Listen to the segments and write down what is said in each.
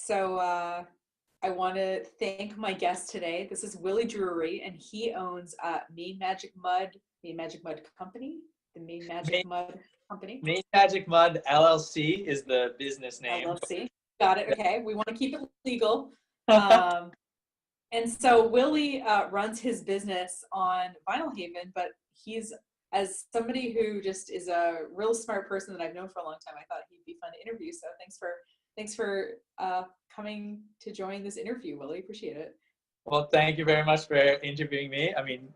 So I want to thank my guest today. This is Willie Drury, and he owns Maine Magic Mud Company, the Maine Magic Maine, Mud Company, Maine Magic Mud LLC is the business name. LLC. Got it. Yeah. Okay. We want to keep it legal. Um, and so Willie runs his business on Vinalhaven, but he's, as somebody who just is a real smart person that I've known for a long time, I thought he'd be fun to interview. So thanks for coming to join this interview, Willie. Appreciate it. Well, thank you very much for interviewing me. I mean,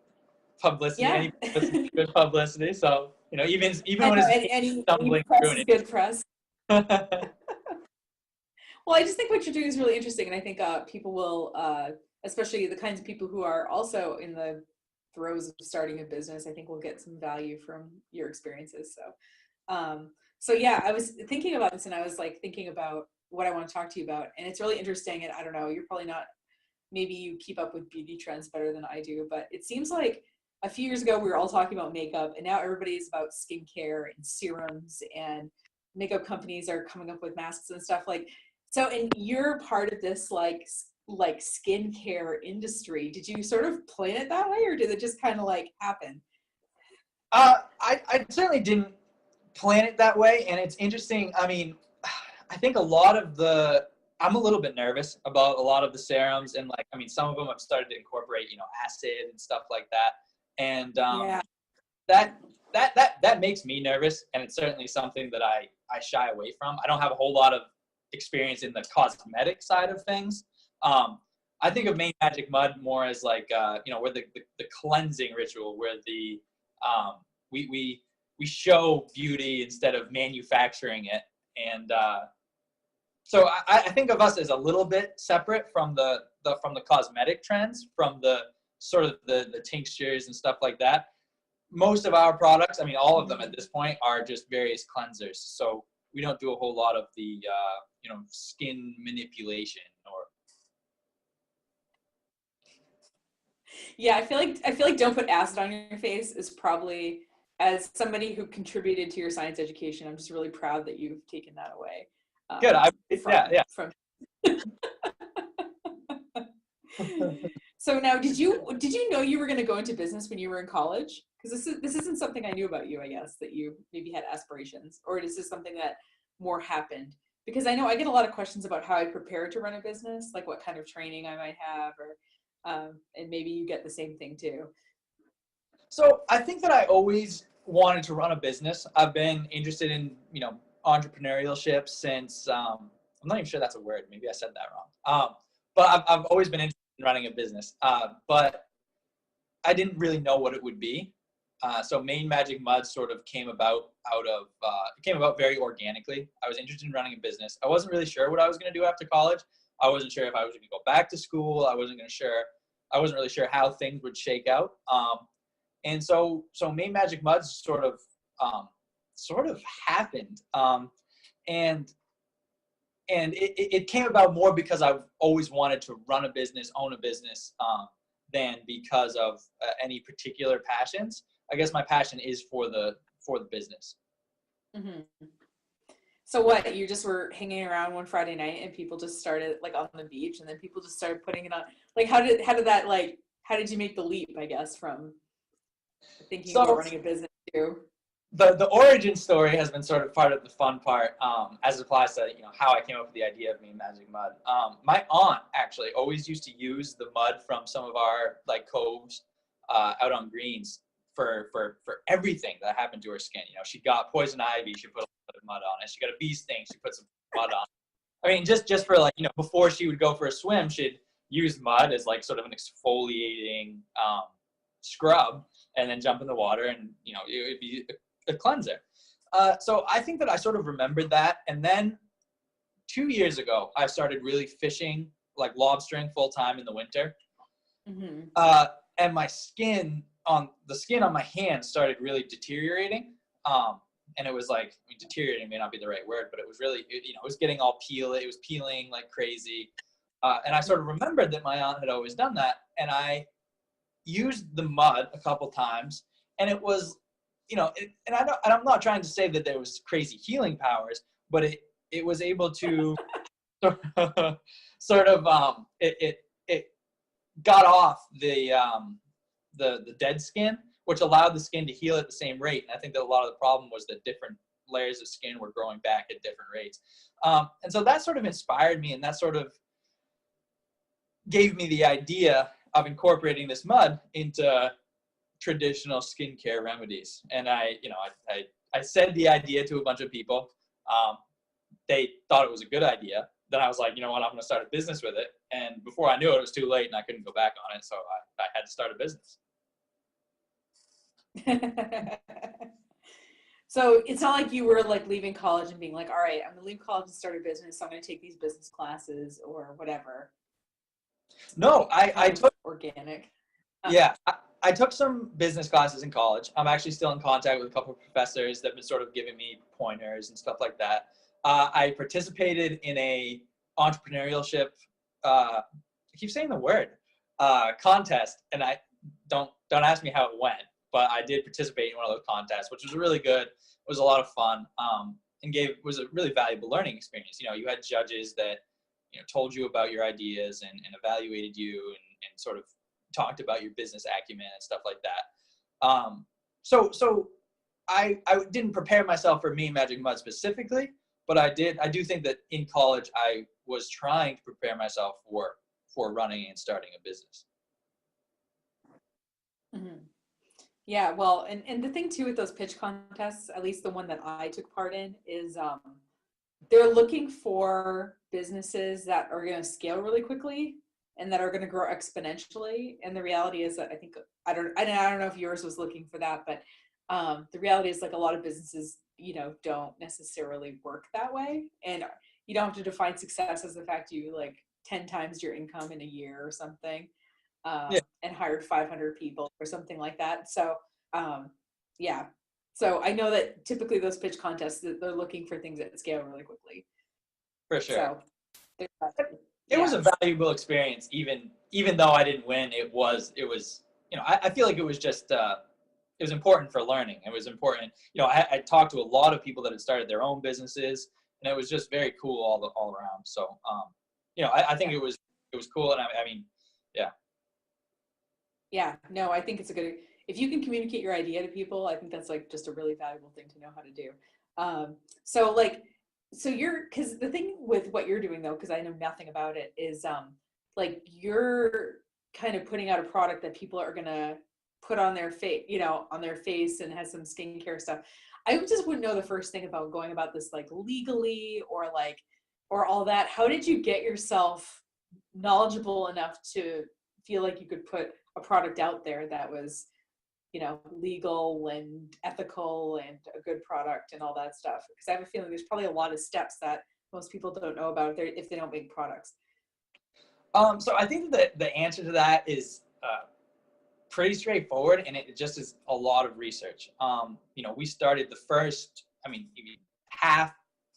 publicity, Yeah. any publicity is good publicity. So, even I when know, it's any stumbling press through is good press. it. Well, I just think what you're doing is really interesting, and I think people will, especially the kinds of people who are also in the throes of starting a business, I think will get some value from your experiences. So yeah, I was thinking about this, and I was like thinking about what I want to talk to you about, and it's really interesting. And I don't know, you're probably not, maybe you keep up with beauty trends better than I do, but it seems like a few years ago we were all talking about makeup, and now everybody is about skincare and serums, and makeup companies are coming up with masks and stuff like. So, and you're part of this like skincare industry. Did you sort of plan it that way, or did it just kind of like happen? I certainly didn't plan it that way. And it's interesting. I mean, I think I'm a little bit nervous about a lot of the serums, and some of them I've started to incorporate, acid and stuff like that. And Yeah. that makes me nervous, and it's certainly something that I shy away from. I don't have a whole lot of experience in the cosmetic side of things. I think of Maine Magic Mud more as like where the cleansing ritual, where we show beauty instead of manufacturing it. And so I think of us as a little bit separate from the cosmetic trends, from the sort of the tinctures and stuff like that. Most of our products, I mean, all of them at this point, are just various cleansers. So we don't do a whole lot of the skin manipulation or. Yeah, I feel like don't put acid on your face is probably, as somebody who contributed to your science education, I'm just really proud that you've taken that away. Good. Yeah. From So now, did you know you were going to go into business when you were in college? Because this isn't something I knew about you, I guess, that you maybe had aspirations, or is this something that more happened? Because I know I get a lot of questions about how I prepare to run a business, like what kind of training I might have, or and maybe you get the same thing too. So I think that I always wanted to run a business. I've been interested in entrepreneurship since I'm not even sure that's a word. Maybe I said that wrong. But I've always been interested in running a business. But I didn't really know what it would be. So Maine Magic Mud sort of came about very organically. I was interested in running a business. I wasn't really sure what I was going to do after college. I wasn't sure if I was going to go back to school. I wasn't really sure how things would shake out. And so Maine Magic Mud sort of happened. And it came about more because I've always wanted to run a business, own a business, than because of any particular passions. I guess my passion is for the business. Mm-hmm. So what, you just were hanging around one Friday night and people just started like on the beach, and then people just started putting it on? Like, how did you make the leap, I guess, from thinking about running a business to? The origin story has been sort of part of the fun part, as it applies to how I came up with the idea of Maine Magic Mud. My aunt actually always used to use the mud from some of our coves out on greens for everything that happened to her skin. She got poison ivy, she put a little bit of mud on it. She got a bee sting, she put some mud on it. I mean, just for before she would go for a swim, she'd use mud as sort of an exfoliating scrub, and then jump in the water, and it would be a cleanser. So I think that I sort of remembered that. And then 2 years ago, I started really fishing, lobstering full time in the winter. Mm-hmm. And my skin on my hands started really deteriorating. And it was deteriorating may not be the right word, but it was really, it was getting all it was peeling like crazy. And I sort of remembered that my aunt had always done that. And I used the mud a couple times, and it was, and I'm not trying to say that there was crazy healing powers, but it was able to sort of it got off the dead skin, which allowed the skin to heal at the same rate. And I think that a lot of the problem was that different layers of skin were growing back at different rates. And so that sort of inspired me, and that sort of gave me the idea of incorporating this mud into traditional skincare remedies. And I said the idea to a bunch of people. They thought it was a good idea. Then I was like, you know what, I'm going to start a business with it. And before I knew it, it was too late and I couldn't go back on it. So I had to start a business. So it's not like you were like leaving college and being like, all right, I'm going to leave college and start a business. So I'm going to take these business classes or whatever. No, I took organic. Yeah, I took some business classes in college. I'm actually still in contact with a couple of professors that have been sort of giving me pointers and stuff like that. I participated in a entrepreneurship, I keep saying the word, contest, and I don't ask me how it went, but I did participate in one of those contests, which was really good. It was a lot of fun, and was a really valuable learning experience. You know, you had judges that, you know, told you about your ideas and evaluated you and sort of talked about your business acumen and stuff like that. So I didn't prepare myself for Maine Magic Mud specifically, but I do think that in college I was trying to prepare myself for running and starting a business. Mm-hmm. Yeah, well, and the thing too with those pitch contests, at least the one that I took part in, is they're looking for businesses that are going to scale really quickly and that are going to grow exponentially. And the reality is that I don't know if yours was looking for that, but the reality is like a lot of businesses, you know, don't necessarily work that way. And you don't have to define success as the fact you like 10 times your income in a year or something, and hired 500 people or something like that. So yeah. So I know that typically those pitch contests, they're looking for things that scale really quickly. For sure. So it was a valuable experience, even though I didn't win. It was, you know, I feel like it was just, it was important for learning. It was important. You know, I talked to a lot of people that had started their own businesses, and it was just very cool all around. So, you know, I think it was cool. And I mean, yeah. Yeah, no, I think it's a good, if you can communicate your idea to people, I think that's like just a really valuable thing to know how to do. So you're, because the thing with what you're doing though, because I know nothing about it, is like you're kind of putting out a product that people are gonna put on their face, you know, on their face, and has some skincare stuff. I just wouldn't know the first thing about going about this like legally or all that. How did you get yourself knowledgeable enough to feel like you could put a product out there that was, you know, legal and ethical and a good product and all that stuff? Because I have a feeling there's probably a lot of steps that most people don't know about if they don't make products. So I think that the answer to that is pretty straightforward, and it just is a lot of research. You know, we started the first, I mean, half,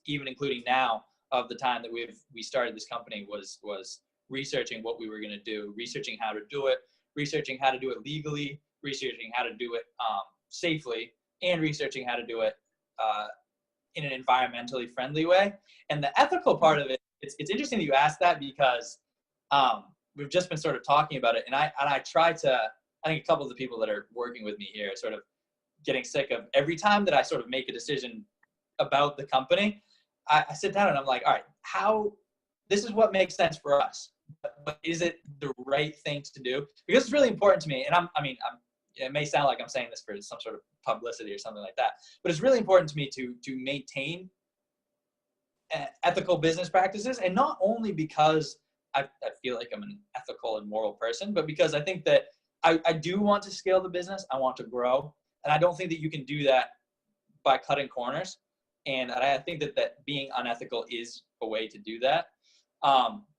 even including now, of the time that we started this company was researching what we were going to do, researching how to do it, researching how to do it legally, researching how to do it safely, and researching how to do it in an environmentally friendly way. And the ethical part of it, it's interesting that you asked that, because we've just been sort of talking about it, and I try to, I think a couple of the people that are working with me here are sort of getting sick of every time that I sort of make a decision about the company, I sit down and I'm like, all right, this is what makes sense for us, but is it the right thing to do? Because it's really important to me. And it may sound like I'm saying this for some sort of publicity or something like that, but it's really important to me to maintain ethical business practices. And not only because I feel like I'm an ethical and moral person, but because I think that I do want to scale the business. I want to grow. And I don't think that you can do that by cutting corners. And I think that being unethical is a way to do that.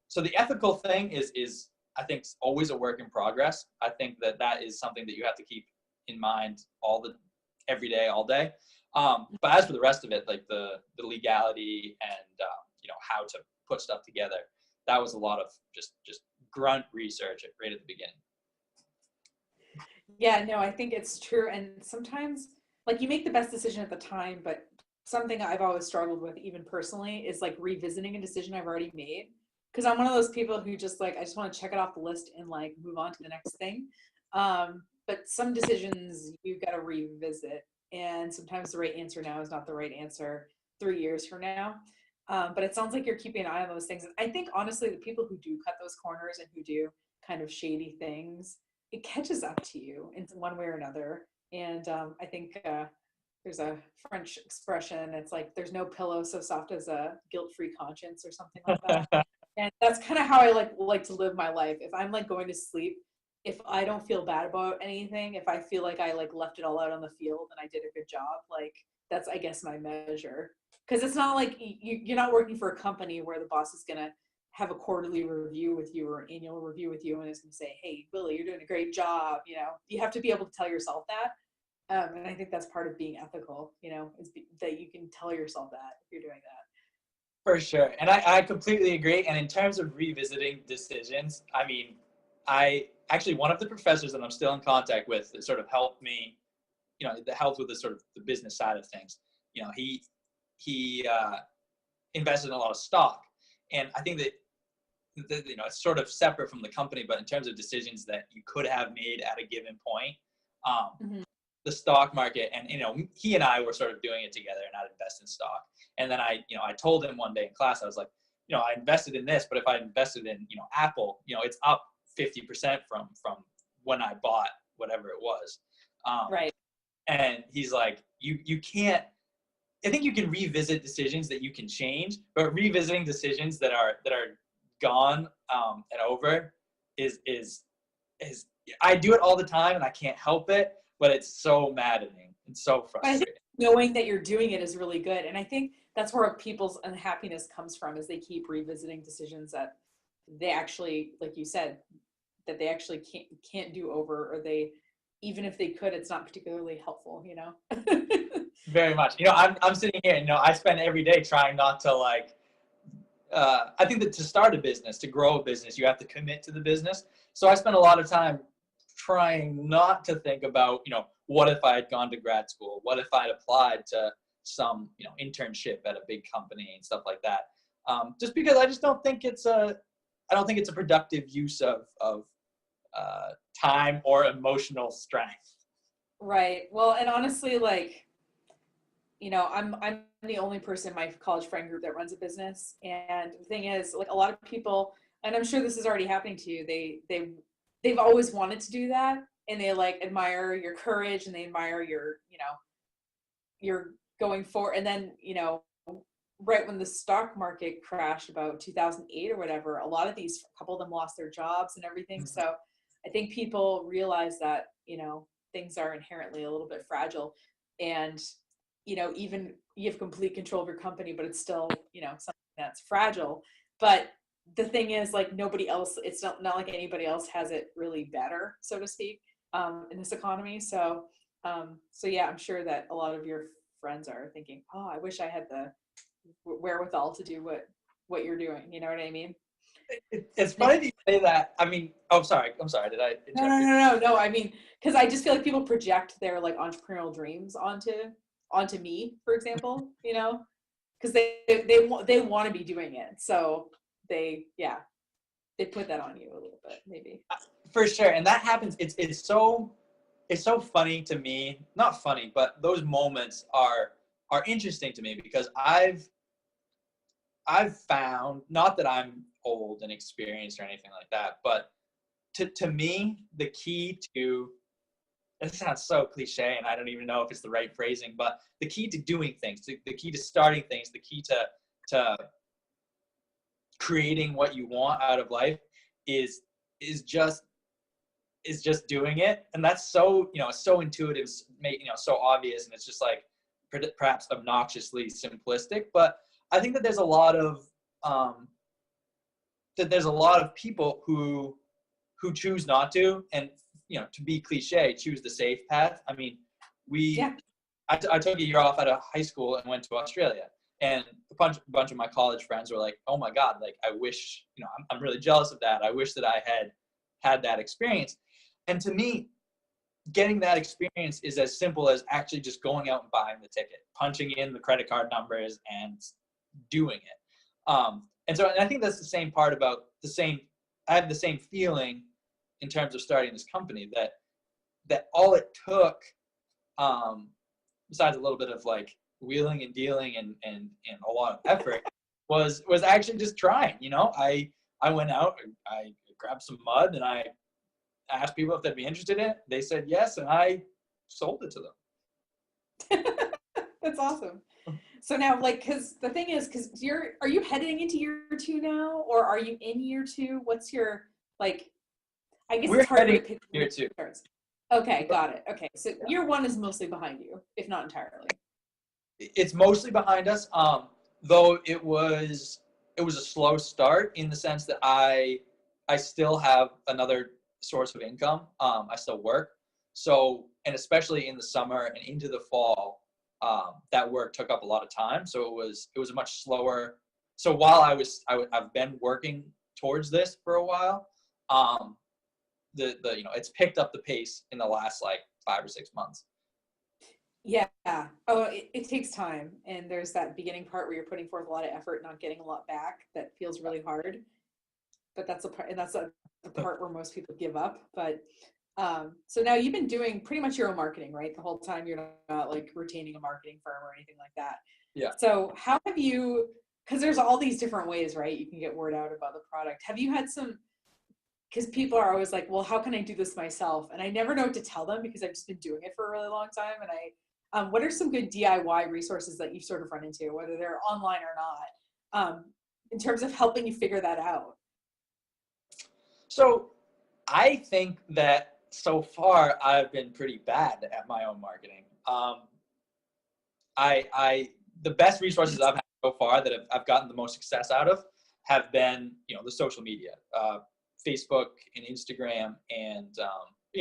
So the ethical thing is I think always a work in progress. I think that is something that you have to keep in mind every day, all day. But as for the rest of it, like the legality and you know, how to put stuff together, that was a lot of just grunt research right at the beginning. Yeah, no, I think it's true. And sometimes like you make the best decision at the time, but something I've always struggled with, even personally, is like revisiting a decision I've already made. Because I'm one of those people who just like, I just want to check it off the list and like move on to the next thing. But some decisions you got to revisit. And sometimes the right answer now is not the right answer 3 years from now. But it sounds like you're keeping an eye on those things. And I think honestly, the people who do cut those corners and who do kind of shady things, it catches up to you in one way or another. And I think there's a French expression. It's like there's no pillow so soft as a guilt-free conscience or something like that. And that's kind of how I like to live my life. If I'm like going to sleep, if I don't feel bad about anything, if I feel like I like left it all out on the field and I did a good job, like that's I guess my measure. Because it's not like you're not working for a company where the boss is gonna have a quarterly review with you or an annual review with you and is gonna say, "Hey, Willie, you're doing a great job." You know, you have to be able to tell yourself that. And I think that's part of being ethical, you know, is that you can tell yourself that if you're doing that. For sure. And I completely agree. And in terms of revisiting decisions, I mean, I actually, one of the professors that I'm still in contact with that sort of helped me, you know, that helped with the sort of the business side of things. You know, he invested in a lot of stock. And I think that, you know, it's sort of separate from the company, but in terms of decisions that you could have made at a given point, the stock market, and, you know, he and I were sort of doing it together and I'd invest in stock. And then I told him one day in class, I was like, you know, I invested in this, but if I invested in, you know, Apple, you know, it's up 50% from when I bought whatever it was. Right. And he's like, you can't, I think you can revisit decisions that you can change, but revisiting decisions that are gone and over is I do it all the time and I can't help it, but it's so maddening and so frustrating. Knowing that you're doing it is really good. And I think that's where people's unhappiness comes from, is they keep revisiting decisions that they actually, like you said, that they actually can't do over, or they, even if they could, it's not particularly helpful, you know? Very much. You know, I'm sitting here, you know, I spend every day trying not to like, I think that to start a business, to grow a business, you have to commit to the business. So I spend a lot of time trying not to think about, you know, what if I had gone to grad school? What if I'd applied to some, you know, internship at a big company and stuff like that? Just because I just don't think it's a productive use of time or emotional strength. Right. Well, and honestly, like, you know, I'm the only person in my college friend group that runs a business. And the thing is, like, a lot of people, and I'm sure this is already happening to you, they've always wanted to do that, and they like admire your courage and they admire your, you know, you're going for, and then, you know, right when the stock market crashed about 2008 or whatever, a couple of them lost their jobs and everything. So I think people realize that, you know, things are inherently a little bit fragile, and, you know, even you have complete control of your company, but it's still, you know, something that's fragile. But the thing is, like, nobody else, it's not like anybody else has it really better, so to speak, in this economy. So yeah, I'm sure that a lot of your friends are thinking, oh, I wish I had the wherewithal to do what you're doing. You know what I mean? It's funny that you say that. I mean, oh, sorry. I'm sorry. Did I interrupt you? No. I mean, because I just feel like people project their like entrepreneurial dreams onto me, for example. You know, because they want to be doing it, so they put that on you a little bit, maybe. For sure, and that happens. It's so funny to me. Not funny, but those moments are interesting to me because I've found, not that I'm old and experienced or anything like that, but to me, the key to, it sounds so cliche and I don't even know if it's the right phrasing, but the key to doing things, the key to starting things, the key to creating what you want out of life is just doing it. And that's so, you know, so intuitive, you know, so obvious, and it's just like perhaps obnoxiously simplistic, but I think that there's a lot of people who choose not to, and, you know, to be cliche, choose the safe path. I mean, I took a year off out of high school and went to Australia, and a bunch of my college friends were like, oh my God, like, I wish, you know, I'm really jealous of that. I wish that I had that experience. And to me, getting that experience is as simple as actually just going out and buying the ticket, punching in the credit card numbers and doing it. And I think that's the same part about I have the same feeling in terms of starting this company, that all it took, besides a little bit of like wheeling and dealing and a lot of effort, was actually just trying. I went out, I grabbed some mud, and I asked people if they'd be interested in it. They said yes, and I sold it to them. That's awesome. So now, like, because the thing is, are you heading into year 2 now, or are you in year 2? What's your, like, I guess We're it's hard heading to pick year 2. Okay, got it. Okay, so year 1 is mostly behind you, if not entirely. It's mostly behind us, though it was a slow start in the sense that I still have another source of income. I still work. So, and especially in the summer and into the fall, that work took up a lot of time. So it was a much slower. So while I've been working towards this for a while, it's picked up the pace in the last like 5 or 6 months. Yeah. Oh, it takes time. And there's that beginning part where you're putting forth a lot of effort, not getting a lot back. That feels really hard. But that's the part where most people give up. But so now you've been doing pretty much your own marketing, right? The whole time. You're not like retaining a marketing firm or anything like that. Yeah. So how have you, because there's all these different ways, right? You can get word out about the product. Have you had some, because people are always like, well, how can I do this myself? And I never know what to tell them because I've just been doing it for a really long time. And what are some good DIY resources that you've sort of run into, whether they're online or not, in terms of helping you figure that out? So I think that so far I've been pretty bad at my own marketing. The best resources I've had so far that I've gotten the most success out of have been, the social media, Facebook and Instagram, and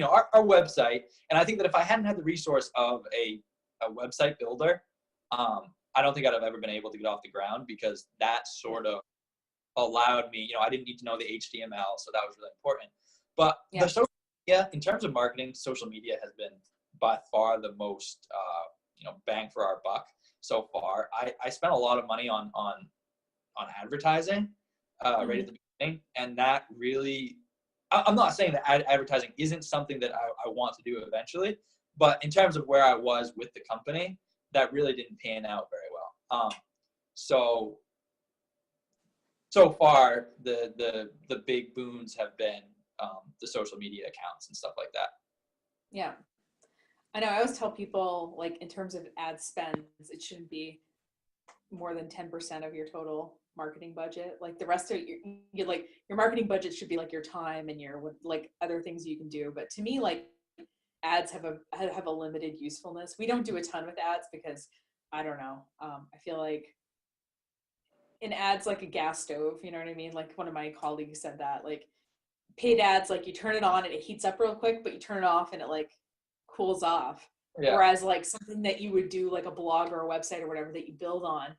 our website. And I think that if I hadn't had the resource of a website builder, I don't think I'd have ever been able to get off the ground, because that sort of allowed me, I didn't need to know the HTML, so that was really important. But the social media, in terms of marketing, social media has been by far the most, bang for our buck so far. I spent a lot of money on advertising right at the beginning, and that really, I'm not saying that advertising isn't something that I want to do eventually, but in terms of where I was with the company, that really didn't pan out very well. So far, the big boons have been the social media accounts and stuff like that. Yeah. I know. I always tell people, like, in terms of ad spends, it shouldn't be more than 10% of your total marketing budget. Like the rest of your marketing budget should be like your time and your like other things you can do. But to me, like, ads have a limited usefulness. We don't do a ton with ads because I don't know. I feel like an ad's like a gas stove. You know what I mean? Like one of my colleagues said that, like, paid ads, like you turn it on and it heats up real quick, but you turn it off and it like cools off. Yeah. Whereas like something that you would do, like a blog or a website or whatever that you build on,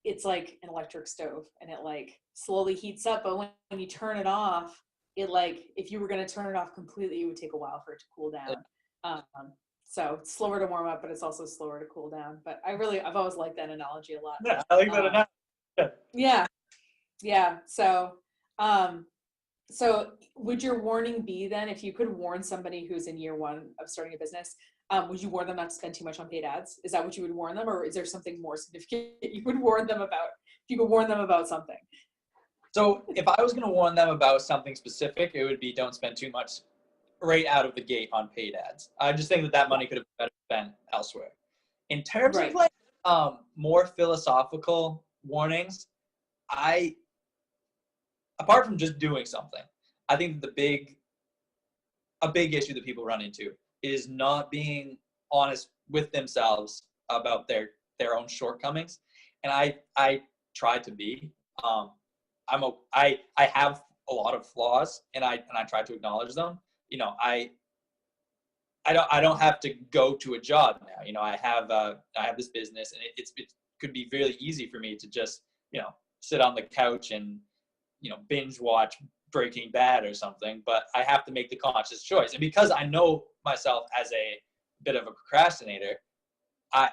it's like an electric stove and it like slowly heats up. But when you turn it off, it like, if you were going to turn it off completely, it would take a while for it to cool down. So it's slower to warm up, but it's also slower to cool down. But I've always liked that analogy a lot. Yeah, I like that analogy. Yeah. So would your warning be then, if you could warn somebody who's in year 1 of starting a business, would you warn them not to spend too much on paid ads? Is that what you would warn them? Or is there something more significant you would warn them about, if you could warn them about something? So if I was going to warn them about something specific, it would be don't spend too much right out of the gate on paid ads. I just think that money could have been better spent elsewhere. In terms of like more philosophical warnings, apart from just doing something, I think a big issue that people run into is not being honest with themselves about their own shortcomings. And I try to be. I have a lot of flaws, and I try to acknowledge them. I don't have to go to a job now. I have this business, and it could be really easy for me to just sit on the couch and binge watch Breaking Bad or something, but I have to make the conscious choice. And because I know myself as a bit of a procrastinator, I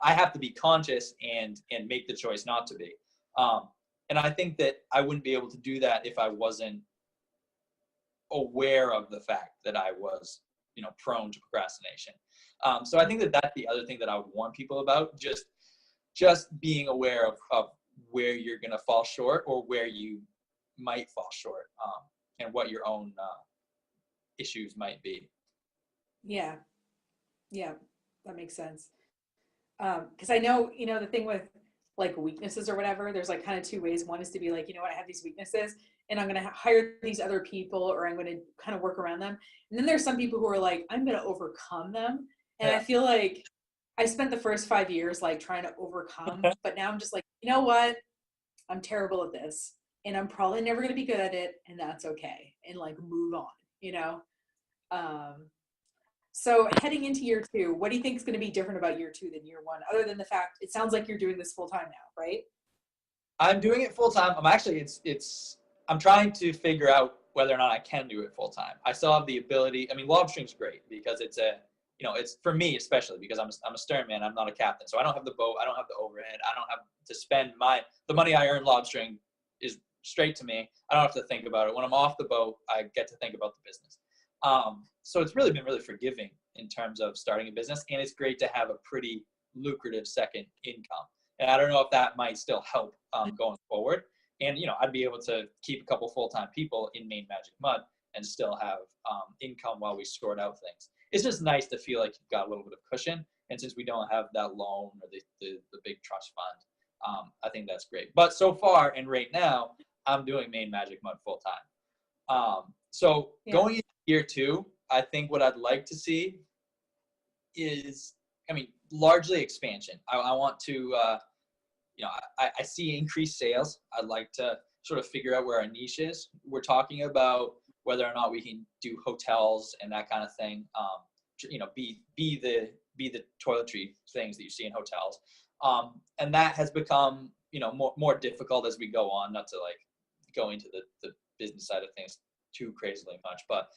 have to be conscious and make the choice not to be. And I think that I wouldn't be able to do that if I wasn't aware of the fact that I was, prone to procrastination. So I think that that's the other thing that I would warn people about, just being aware of where you're going to fall short or where you might fall short, and what your own issues might be. Yeah. Yeah. That makes sense. Because I know, the thing with like weaknesses or whatever, there's like kind of two ways. One is to be like, I have these weaknesses and I'm going to hire these other people, or I'm going to kind of work around them. And then there's some people who are like, I'm going to overcome them. And Yeah. I feel like I spent the first 5 years like trying to overcome, but now I'm just like, you know what? I'm terrible at this and I'm probably never going to be good at it. And that's okay. And like move on, So heading into year 2, what do you think is going to be different about year 2 than year 1? Other than the fact, it sounds like you're doing this full time now, right? I'm doing it full time. I'm actually, I'm trying to figure out whether or not I can do it full time. I still have the ability. I mean, Lobstream's great because it's it's for me, especially because I'm a stern man. I'm not a captain. So I don't have the boat. I don't have the overhead. I don't have to spend the money I earn lobstering is straight to me. I don't have to think about it. When I'm off the boat, I get to think about the business. So it's really been really forgiving in terms of starting a business, and it's great to have a pretty lucrative second income. And I don't know if that might still help going forward. And I'd be able to keep a couple full-time people in Maine Magic Mud and still have income while we sort out things. It's just nice to feel like you've got a little bit of cushion. And since we don't have that loan or the big trust fund, I think that's great. But so far and right now, I'm doing Maine Magic Mud full-time. So going into year 2, I think what I'd like to see is, largely expansion. I want to, I see increased sales. I'd like to sort of figure out where our niche is. We're talking about whether or not we can do hotels and that kind of thing. Be the toiletry things that you see in hotels. And that has become, more difficult as we go on, not to like go into the business side of things too crazily much, but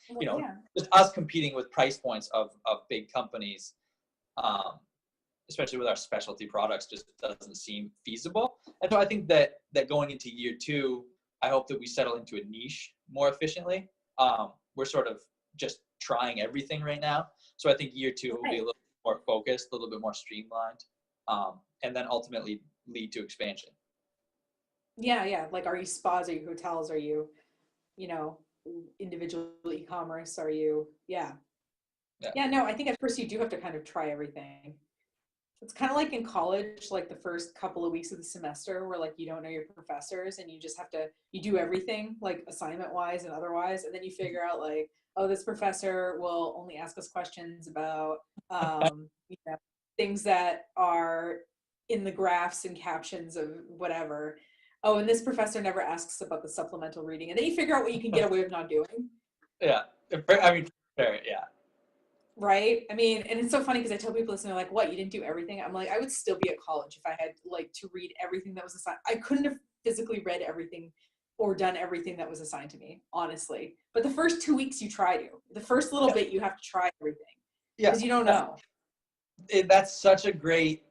just us competing with price points of big companies, especially with our specialty products, just doesn't seem feasible. And so I think that going into year 2, I hope that we settle into a niche more efficiently. We're sort of just trying everything right now, so I think year 2 will be a little more focused, a little bit more streamlined, and then ultimately lead to expansion. Yeah. Like, are you spas? Are you hotels? Are you, individual e-commerce? Are you? Yeah. No, I think at first you do have to kind of try everything. It's kind of like in college, like the first couple of weeks of the semester where like you don't know your professors and you just have to, you do everything like assignment wise and otherwise. And then you figure out like, oh, this professor will only ask us questions about, things that are in the graphs and captions of whatever. Oh, and this professor never asks about the supplemental reading. And then you figure out what you can get away with not doing. Yeah. Fair. Yeah. Right. And it's so funny because I tell people this and they're like, what, you didn't do everything? I'm like, I would still be at college if I had like to read everything that was assigned. I couldn't have physically read everything or done everything that was assigned to me, honestly. But the first 2 weeks you try to. The first little bit you have to try everything. Because you don't know. That's such a great,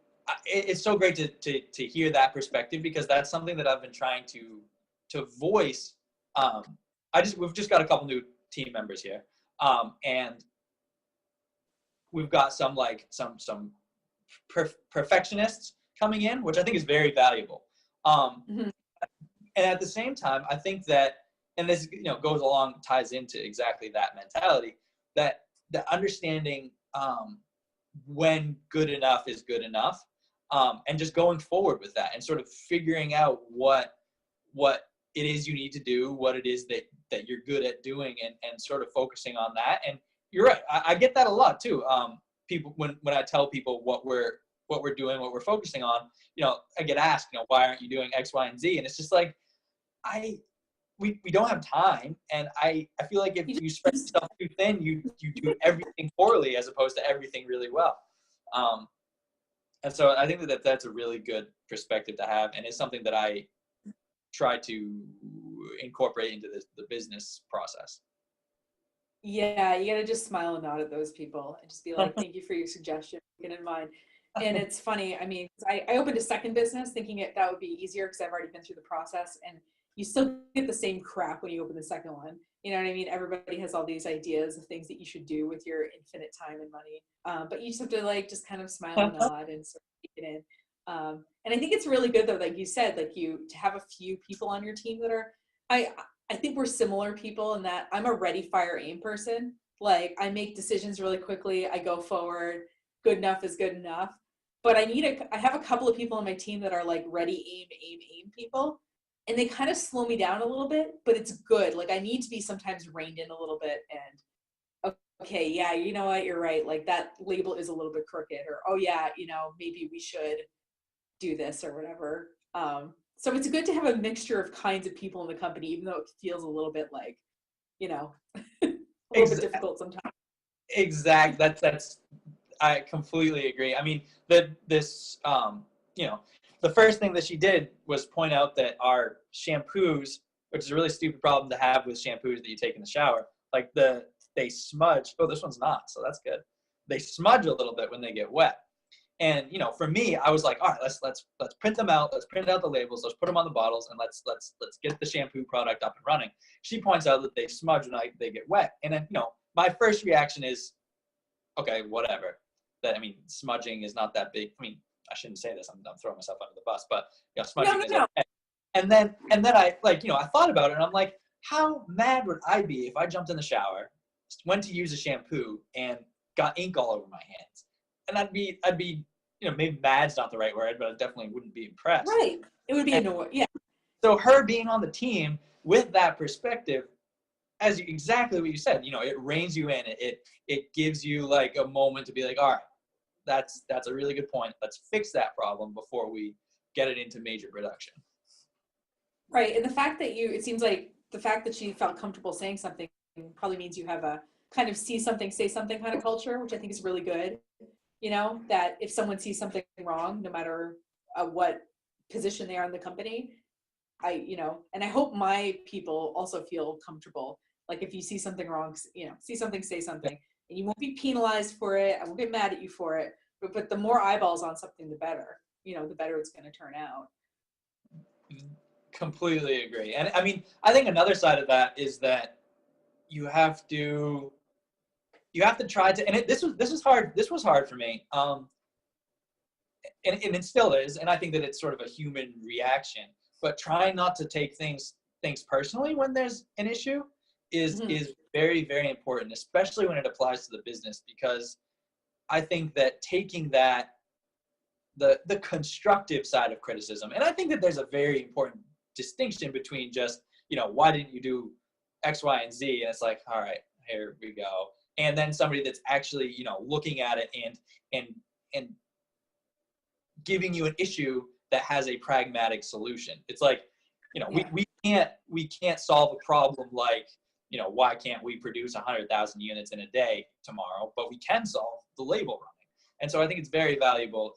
it's so great to hear that perspective, because that's something that I've been trying to voice. We've just got a couple new team members here. And we've got some perfectionists coming in, which I think is very valuable. And at the same time, I think that, and this ties into exactly that mentality, that the understanding when good enough is good enough, and just going forward with that and sort of figuring out what it is you need to do, what it is that you're good at doing, and sort of focusing on that. And you're right. I get that a lot too. People, when I tell people what we're doing, what we're focusing on, I get asked, why aren't you doing X, Y, and Z? And it's just like, we don't have time. And I feel like if you spread yourself too thin, you do everything poorly as opposed to everything really well. And so I think that's a really good perspective to have. And it's something that I try to incorporate into the business process. Yeah, you gotta just smile and nod at those people and just be like, thank you for your suggestion, keep it in mind. And it's funny, I mean, I opened a second business thinking that would be easier because I've already been through the process, and you still get the same crap when you open the second one. You know what I mean? Everybody has all these ideas of things that you should do with your infinite time and money. But you just have to like just kind of smile and nod and sort of take it in. And I think it's really good though, like you said, like to have a few people on your team that are, I think we're similar people in that I'm a ready, fire, aim person. Like I make decisions really quickly. I go forward. Good enough is good enough. But I have a couple of people on my team that are like ready, aim people. And they kind of slow me down a little bit, but it's good. Like I need to be sometimes reined in a little bit and okay, yeah, you know what, you're right. Like that label is a little bit crooked, or oh yeah, maybe we should do this or whatever. So it's good to have a mixture of kinds of people in the company, even though it feels a little bit like, a little bit difficult sometimes. Exactly. That's I completely agree. I mean, the first thing that she did was point out that our shampoos, which is a really stupid problem to have with shampoos that you take in the shower, like they smudge. Oh, this one's not, so that's good. They smudge a little bit when they get wet. And for me, I was like, all right, let's print them out. Let's print out the labels. Let's put them on the bottles, and let's get the shampoo product up and running. She points out that they smudge when they get wet, and then my first reaction is, okay, whatever. Smudging is not that big. I mean, I shouldn't say this. I'm throwing myself under the bus, but smudging is okay. And then I I thought about it, and I'm like, how mad would I be if I jumped in the shower, went to use a shampoo, and got ink all over my hands? And I'd be maybe mad's not the right word, but I definitely wouldn't be impressed. Right. It would be annoying. Yeah. So her being on the team with that perspective, exactly what you said, it reins you in. It gives you like a moment to be like, all right, that's a really good point. Let's fix that problem before we get it into major production. Right. And it seems like the fact that she felt comfortable saying something probably means you have a kind of see something, say something kind of culture, which I think is really good. That if someone sees something wrong, no matter what position they are in the company, and I hope my people also feel comfortable. Like if you see something wrong, see something, say something, and you won't be penalized for it. I won't get mad at you for it, but the more eyeballs on something, the better, the better it's going to turn out. Completely agree. And I think another side of that is that you have to try to, and this was hard for me. And it still is. And I think that it's sort of a human reaction, but trying not to take things personally when there's an issue is very, very important, especially when it applies to the business, because I think that taking the constructive side of criticism, and I think that there's a very important distinction between just, why didn't you do X, Y, and Z? And it's like, all right, here we go. And then somebody that's actually, looking at it and giving you an issue that has a pragmatic solution. It's like, we can't solve a problem like, why can't we produce 100,000 units in a day tomorrow? But we can solve the label running. And so I think it's very valuable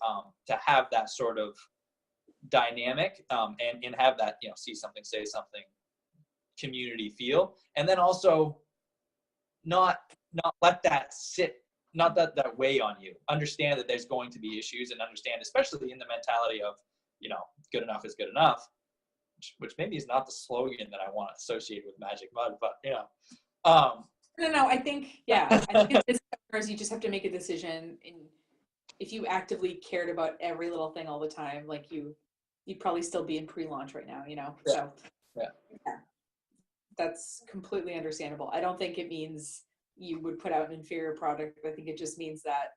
to have that sort of dynamic and have that, see something, say something, community feel. And then also not let that sit, not that weigh on you. Understand that there's going to be issues, and understand, especially in the mentality of, good enough is good enough, which maybe is not the slogan that I want to associate with Magic Mud, but No, I think it's customers, you just have to make a decision. And if you actively cared about every little thing all the time, like you'd probably still be in pre-launch right now, So yeah, that's completely understandable. I don't think it means you would put out an inferior product. I think it just means that,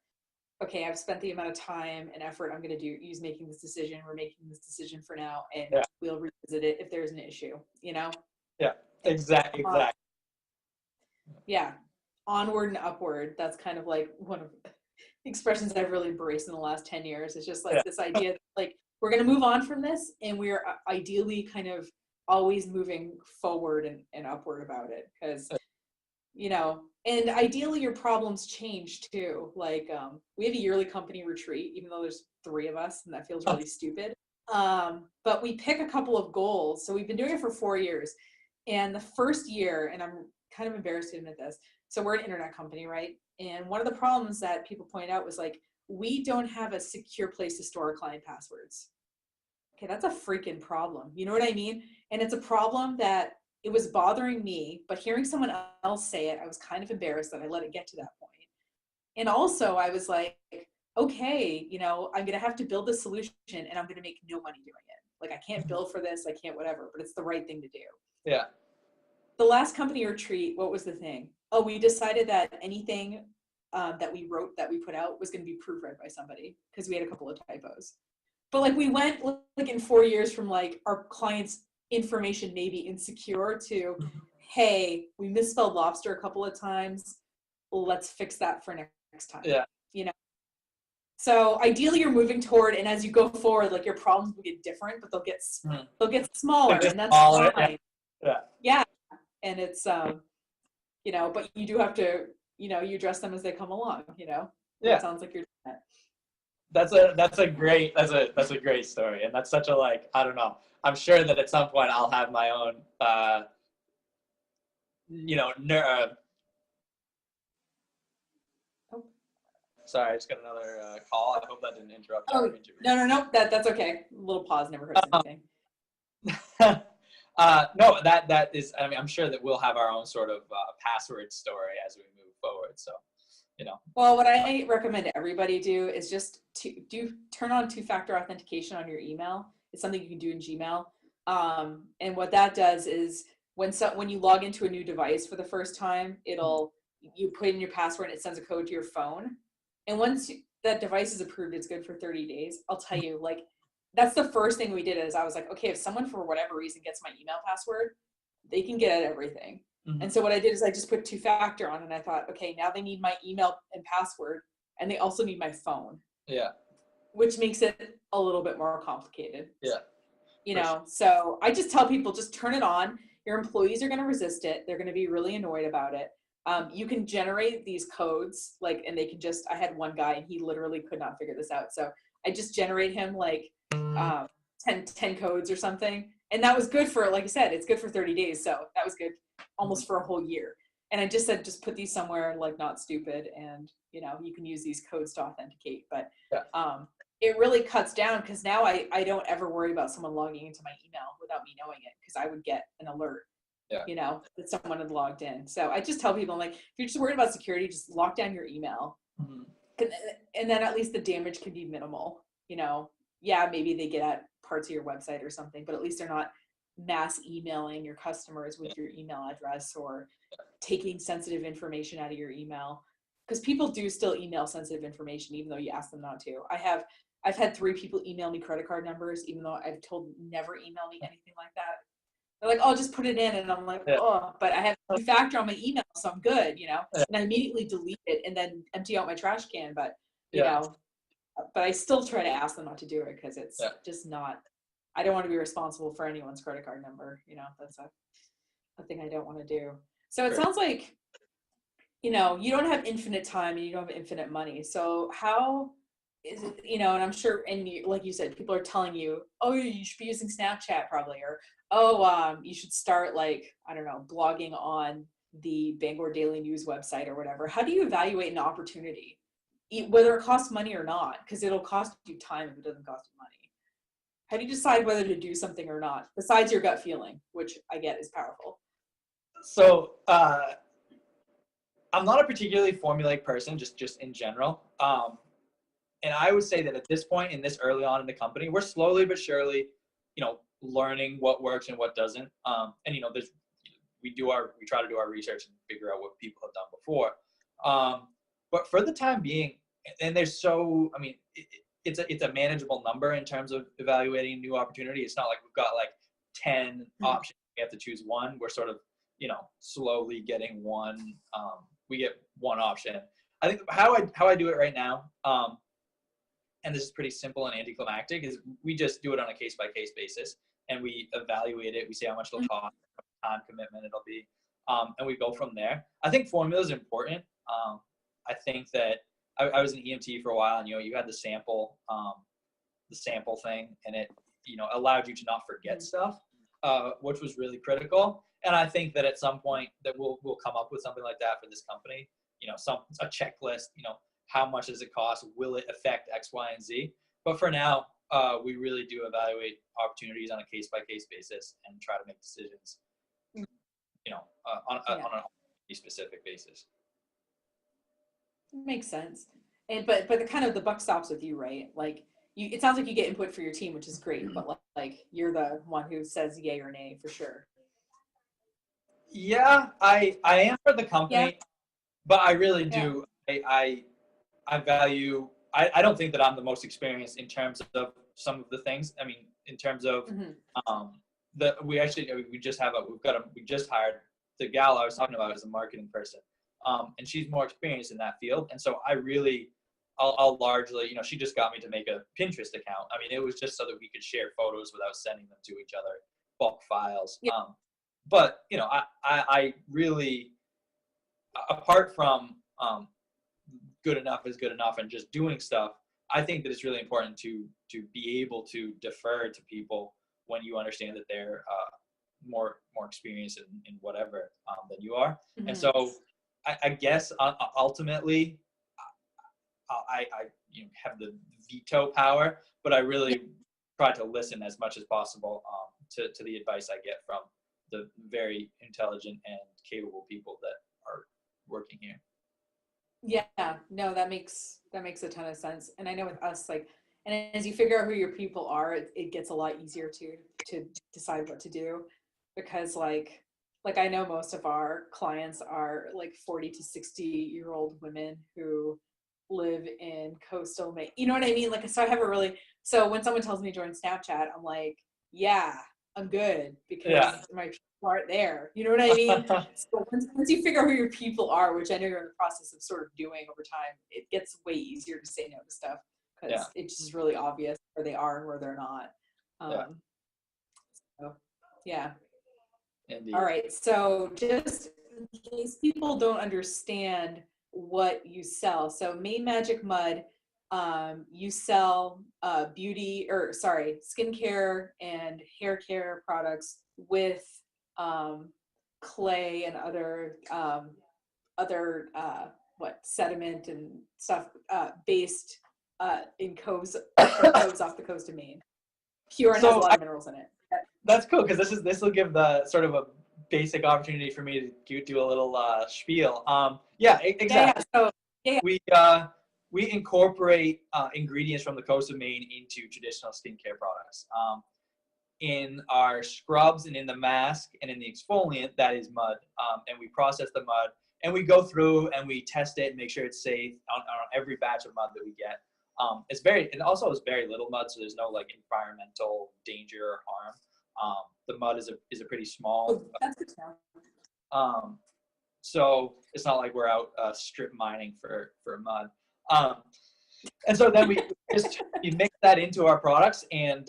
okay, I've spent the amount of time and effort I'm going to use making this decision. We're making this decision for now, and we'll revisit it if there's an issue, Yeah, exactly. Yeah. Onward and upward. That's kind of like one of the expressions I've really embraced in the last 10 years. It's just like this idea that, like, we're going to move on from this, and we're ideally kind of always moving forward and upward about it. Because, and ideally your problems change too. Like, we have a yearly company retreat, even though there's 3 of us, and that feels really stupid. But we pick a couple of goals. So we've been doing it for 4 years. And the first year, and I'm kind of embarrassed to admit this, so we're an internet company, right? And one of the problems that people pointed out was like, we don't have a secure place to store our client passwords. Okay, that's a freaking problem. You know what I mean? And it's a problem that it was bothering me, but hearing someone else say it, I was kind of embarrassed that I let it get to that point. And also I was like, okay, you know, I'm going to have to build this solution and I'm going to make no money doing it. Like I can't bill for this, I can't whatever, but it's the right thing to do. Yeah. The last company retreat, what was the thing? Oh, we decided that anything that we wrote, that we put out was going to be proofread by somebody because we had a couple of typos. But like we went like in 4 years from like our clients' information maybe insecure to, hey, we misspelled lobster a couple of times. Let's fix that for next time. Yeah. You know. So ideally, you're moving toward, and as you go forward, like your problems will get different, but they'll get smaller, and that's smaller, fine. Yeah. Yeah, and it's you know, but you do have to, you know, you address them as they come along. You know. Yeah. It sounds like you're doing that. That's a great story, and that's such a like, I don't know. I'm sure that at some point I'll have my own you know, sorry, I just got another call. I hope that didn't interrupt our interview. No. That's okay. A little pause never hurts anything. No, that is. I mean, I'm sure that we'll have our own sort of password story as we move forward. So, you know. Well, what I recommend everybody do is just turn on two-factor authentication on your email. It's something you can do in Gmail. And what that does is when you log into a new device for the first time, you put in your password and it sends a code to your phone. And once that device is approved, it's good for 30 days. I'll tell you, like, that's the first thing we did is I was like, okay, if someone for whatever reason gets my email password, they can get at everything. Mm-hmm. And so what I did is I just put two-factor on and I thought, okay, now they need my email and password and they also need my phone. Yeah. Which makes it a little bit more complicated. Yeah. You know, so I just tell people, just turn it on. Your employees are going to resist it. They're going to be really annoyed about it. You can generate these codes, like, and they can just, I had one guy and he literally could not figure this out. So I just generate him like 10 codes or something. And that was good for, like I said, it's good for 30 days. So that was good almost for a whole year. And I just said, just put these somewhere like not stupid. And, you know, you can use these codes to authenticate. But it really cuts down because now I don't ever worry about someone logging into my email without me knowing it because I would get an alert. Yeah. You know, that someone had logged in. So I just tell people, I'm like, if you're just worried about security, just lock down your email. Mm-hmm. And then at least the damage can be minimal. You know, yeah, maybe they get at parts of your website or something, but at least they're not mass emailing your customers with your email address or taking sensitive information out of your email. Because people do still email sensitive information, even though you ask them not to. I've had 3 people email me credit card numbers, even though I've told never email me anything like that. They're like, oh, just put it in. And I'm like, oh, but I have two-factor on my email, so I'm good, you know? And I immediately delete it and then empty out my trash can. But, you know, but I still try to ask them not to do it because it's just not, I don't want to be responsible for anyone's credit card number. You know, that's a thing I don't want to do. So it sounds like, you know, you don't have infinite time and you don't have infinite money. So how is it, you know, and I'm sure, and you, like you said, people are telling you, oh, you should be using Snapchat probably, or, oh, you should start like, I don't know, blogging on the Bangor Daily News website or whatever. How do you evaluate an opportunity, whether it costs money or not? Because it'll cost you time if it doesn't cost you money. How do you decide whether to do something or not, besides your gut feeling, which I get is powerful? So I'm not a particularly formulaic person, just in general. And I would say that at this point, in this early on in the company, we're slowly but surely, you know, learning what works and what doesn't. And you know, we try to do our research and figure out what people have done before. But for the time being, and there's so, I mean, it's a manageable number in terms of evaluating a new opportunity. It's not like we've got like 10 options. We have to choose one. We're sort of, you know, slowly getting one. We get one option. I think how I do it right now, and this is pretty simple and anticlimactic, is we just do it on a case-by-case basis, and we evaluate it. We see how much it'll cost, how much time commitment it'll be, and we go from there. I think formula is important. I think that I was an EMT for a while, and you know, you had the sample thing, and it, you know, allowed you to not forget stuff, which was really critical. And I think that at some point that we'll come up with something like that for this company. A checklist. How much does it cost? Will it affect X, Y, and Z? But for now, we really do evaluate opportunities on a case-by-case basis and try to make decisions, on a specific basis. Makes sense. But the buck stops with you, right? Like it sounds like you get input for your team, which is great, but like you're the one who says yay or nay for sure. Yeah, I am for the company, but I really do. I value. I don't think that I'm the most experienced in terms of some of the things. I mean, in terms of we just hired the gal I was talking about as a marketing person, and she's more experienced in that field. And so I'll largely, she just got me to make a Pinterest account. I mean, it was just so that we could share photos without sending them to each other, bulk files. Yeah. But I really, apart from good enough is good enough and just doing stuff, I think that it's really important to be able to defer to people when you understand that they're more experienced in whatever than you are. And so I guess ultimately I have the veto power, but I really try to listen as much as possible to the advice I get from the very intelligent and capable people that are working here. Yeah, no, that makes a ton of sense. And I know with us, like, and as you figure out who your people are, it gets a lot easier to decide what to do, because like I know most of our clients are like 40 to 60-year-old women who live in coastal Maine. You know what I mean? Like, so when someone tells me to join Snapchat, I'm like, yeah, I'm good, because my people aren't there. You know what I mean? So once you figure out who your people are, which I know you're in the process of sort of doing over time, it gets way easier to say no to stuff, because it's just really obvious where they are and where they're not. Indeed. All right. So just in case people don't understand what you sell, so Maine Magic Mud, you sell skincare and hair care products with clay and other sediment and stuff based in coves off the coast of Maine. Pure and has a lot of minerals in it. That's cool, because this will give the sort of a basic opportunity for me to do a little spiel. Exactly. We incorporate ingredients from the coast of Maine into traditional skincare products. In our scrubs and in the mask and in the exfoliant, that is mud. And we process the mud, and we go through and we test it and make sure it's safe on every batch of mud that we get. It also is very little mud, so there's no like environmental danger or harm. The mud is a pretty small. That's good to know. So it's not like we're out strip mining for mud. And so then we mix that into our products, and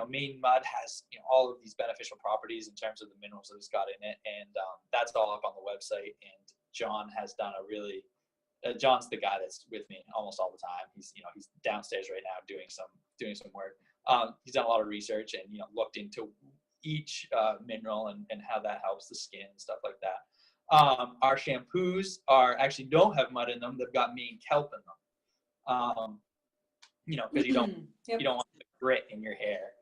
Maine Mud has all of these beneficial properties in terms of the minerals that it's got in it, and that's all up on the website. And John has done a really John's the guy that's with me almost all the time. He's downstairs right now doing some work. He's done a lot of research and looked into each mineral and how that helps the skin and stuff like that. Our shampoos actually don't have mud in them. They've got Maine kelp in them. Because you don't want the grit in your hair.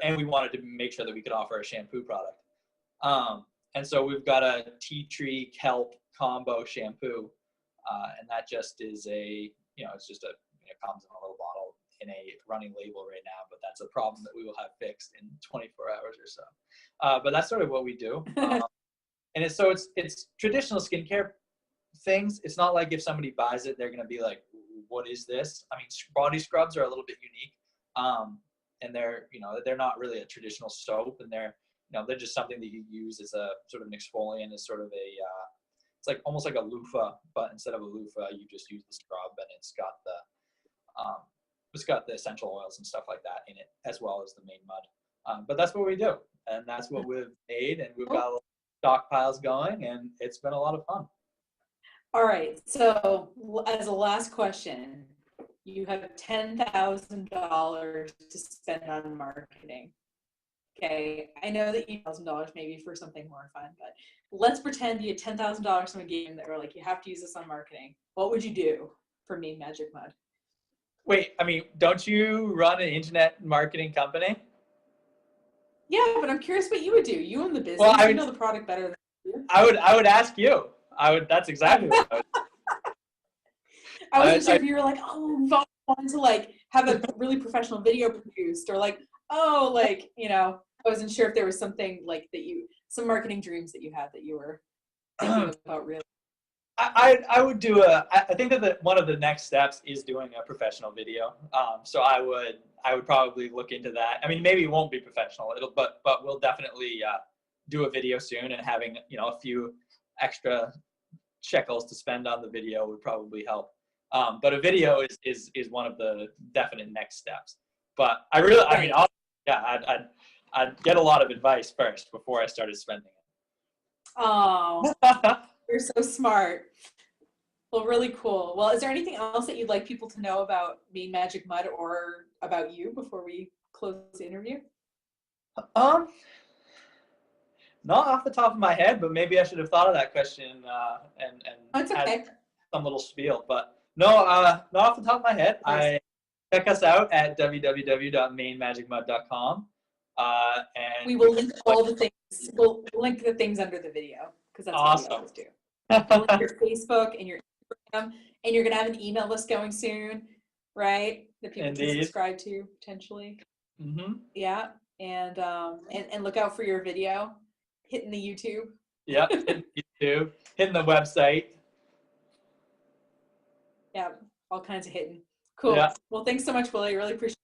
And we wanted to make sure that we could offer a shampoo product. And so we've got a tea tree kelp combo shampoo. And that just is it comes in a little bottle in a running label right now, but that's a problem that we will have fixed in 24 hours or so. But that's sort of what we do. And it's traditional skincare things. It's not like if somebody buys it, they're going to be like, what is this? I mean, body scrubs are a little bit unique. And they're not really a traditional soap, and they're just something that you use as a sort of an exfoliant, as sort of it's like almost like a loofah, but instead of a loofah, you just use the scrub, and it's got the essential oils and stuff like that in it, as well as the Maine Mud. But that's what we do, and that's what we've made, and we've got stockpiles going, and it's been a lot of fun. All right. So as a last question, you have $10,000 to spend on marketing. okay, I know that you $1,000 maybe for something more fun, but let's pretend you had $10,000 from a game that were like, you have to use this on marketing. What would you do for Maine Magic Mud? Wait, I mean, don't you run an internet marketing company? Yeah, but I'm curious what you would do. You own the Well, business. You know the product better than you. I would ask you. That's exactly what I would. I wasn't sure if you were like, oh, I wanted to like have a really professional video produced, or like, oh, like, you know, I wasn't sure if there was something like that some marketing dreams that you had that you were thinking about really. I would do I think that one of the next steps is doing a professional video. So I would probably look into that. I mean, maybe it won't be professional. But we'll definitely do a video soon, and having, you know, a few extra shekels to spend on the video would probably help. But a video is one of the definite next steps. But I really, I mean, I'd get a lot of advice first before I started spending Oh, it. you're so smart. Well, really cool. Well, is there anything else that you'd like people to know about Maine Magic Mud or about you before we close the interview? Not off the top of my head, but maybe I should have thought of that question and Oh, it's okay. had some little spiel. But no, not off the top of my head. Check us out at www.mainemagicmud.com. And We will link all the things. We'll link the things under the video because that's what we always do. We'll link your Facebook and your Instagram, and you're gonna have an email list going soon, right? That people can subscribe to potentially. Mm-hmm. Yeah, and look out for your video hitting the YouTube. Yep, hitting YouTube, hitting the website. Yeah, all kinds of hitting. Cool. Yeah. Well, thanks so much, Willie. I really appreciate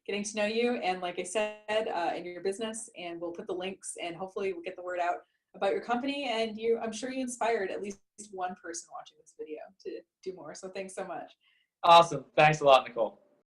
getting to know you. And like I said, in your business, and we'll put the links, and hopefully we'll get the word out about your company. And I'm sure you inspired at least one person watching this video to do more. So thanks so much. Awesome. Thanks a lot, Nicole.